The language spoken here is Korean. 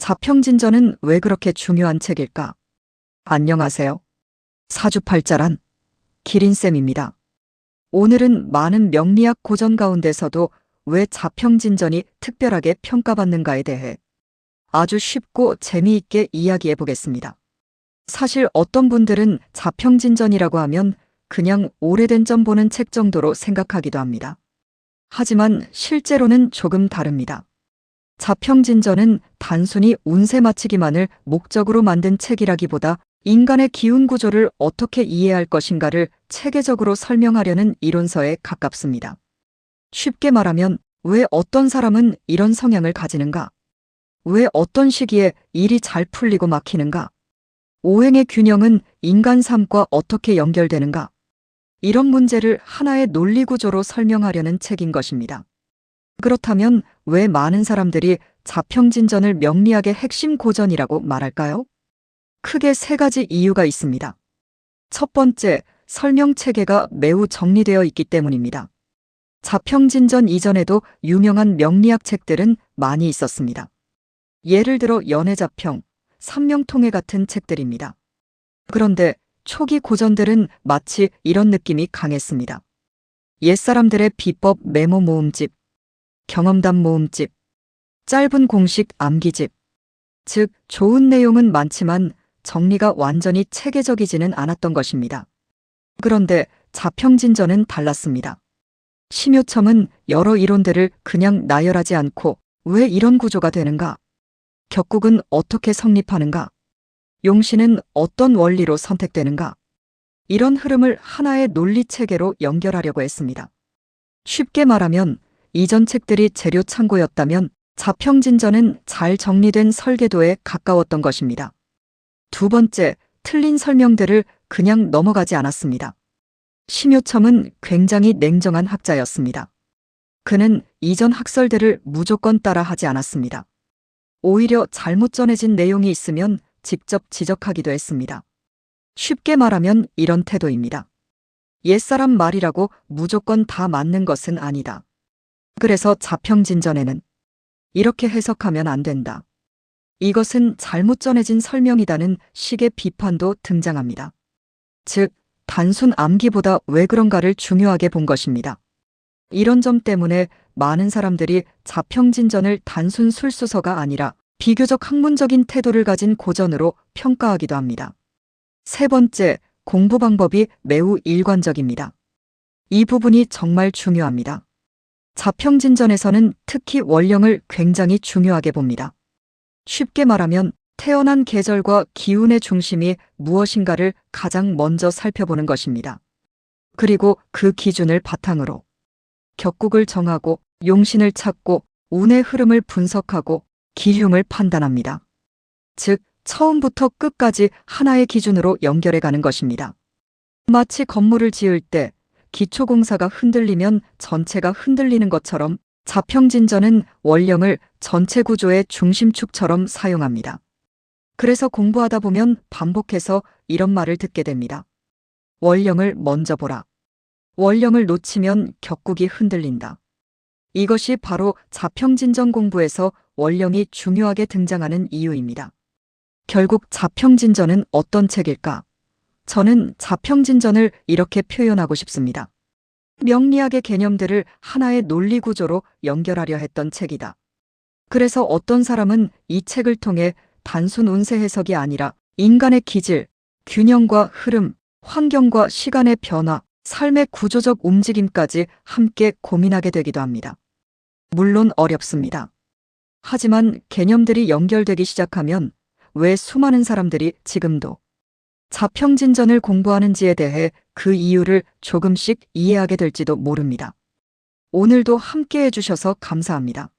자평진전은 왜 그렇게 중요한 책일까? 안녕하세요. 사주팔자란 기린쌤입니다. 오늘은 많은 명리학 고전 가운데서도 왜 자평진전이 특별하게 평가받는가에 대해 아주 쉽고 재미있게 이야기해 보겠습니다. 사실 어떤 분들은 자평진전이라고 하면 그냥 오래된 점 보는 책 정도로 생각하기도 합니다. 하지만 실제로는 조금 다릅니다. 자평진전은 단순히 운세 맞히기만을 목적으로 만든 책이라기보다 인간의 기운 구조를 어떻게 이해할 것인가를 체계적으로 설명하려는 이론서에 가깝습니다. 쉽게 말하면 왜 어떤 사람은 이런 성향을 가지는가? 왜 어떤 시기에 일이 잘 풀리고 막히는가? 오행의 균형은 인간 삶과 어떻게 연결되는가? 이런 문제를 하나의 논리 구조로 설명하려는 책인 것입니다. 그렇다면 왜 많은 사람들이 자평진전을 명리학의 핵심 고전이라고 말할까요? 크게 세 가지 이유가 있습니다. 첫 번째, 설명 체계가 매우 정리되어 있기 때문입니다. 자평진전 이전에도 유명한 명리학 책들은 많이 있었습니다. 예를 들어 연애자평, 삼명통해 같은 책들입니다. 그런데 초기 고전들은 마치 이런 느낌이 강했습니다. 옛사람들의 비법 메모 모음집, 경험담 모음집, 짧은 공식 암기집. 즉, 좋은 내용은 많지만 정리가 완전히 체계적이지는 않았던 것입니다. 그런데 자평진전은 달랐습니다. 심요첨은 여러 이론들을 그냥 나열하지 않고 왜 이런 구조가 되는가? 격국은 어떻게 성립하는가? 용신은 어떤 원리로 선택되는가? 이런 흐름을 하나의 논리 체계로 연결하려고 했습니다. 쉽게 말하면 이전 책들이 재료 창고였다면 자평진전은 잘 정리된 설계도에 가까웠던 것입니다. 두 번째, 틀린 설명들을 그냥 넘어가지 않았습니다. 심요첨은 굉장히 냉정한 학자였습니다. 그는 이전 학설들을 무조건 따라하지 않았습니다. 오히려 잘못 전해진 내용이 있으면 직접 지적하기도 했습니다. 쉽게 말하면 이런 태도입니다. 옛사람 말이라고 무조건 다 맞는 것은 아니다. 그래서 자평진전에는 이렇게 해석하면 안 된다. 이것은 잘못 전해진 설명이다는 식의 비판도 등장합니다. 즉, 단순 암기보다 왜 그런가를 중요하게 본 것입니다. 이런 점 때문에 많은 사람들이 자평진전을 단순 술수서가 아니라 비교적 학문적인 태도를 가진 고전으로 평가하기도 합니다. 세 번째, 공부 방법이 매우 일관적입니다. 이 부분이 정말 중요합니다. 자평진전에서는 특히 원령을 굉장히 중요하게 봅니다. 쉽게 말하면 태어난 계절과 기운의 중심이 무엇인가를 가장 먼저 살펴보는 것입니다. 그리고 그 기준을 바탕으로 격국을 정하고 용신을 찾고 운의 흐름을 분석하고 기흉을 판단합니다. 즉, 처음부터 끝까지 하나의 기준으로 연결해 가는 것입니다. 마치 건물을 지을 때 기초공사가 흔들리면 전체가 흔들리는 것처럼 자평진전은 원령을 전체 구조의 중심축처럼 사용합니다. 그래서 공부하다 보면 반복해서 이런 말을 듣게 됩니다. 원령을 먼저 보라. 원령을 놓치면 격국이 흔들린다. 이것이 바로 자평진전 공부에서 원령이 중요하게 등장하는 이유입니다. 결국 자평진전은 어떤 책일까? 저는 자평진전을 이렇게 표현하고 싶습니다. 명리학의 개념들을 하나의 논리 구조로 연결하려 했던 책이다. 그래서 어떤 사람은 이 책을 통해 단순 운세 해석이 아니라 인간의 기질, 균형과 흐름, 환경과 시간의 변화, 삶의 구조적 움직임까지 함께 고민하게 되기도 합니다. 물론 어렵습니다. 하지만 개념들이 연결되기 시작하면 왜 수많은 사람들이 지금도 자평진전을 공부하는지에 대해 그 이유를 조금씩 이해하게 될지도 모릅니다. 오늘도 함께 해주셔서 감사합니다.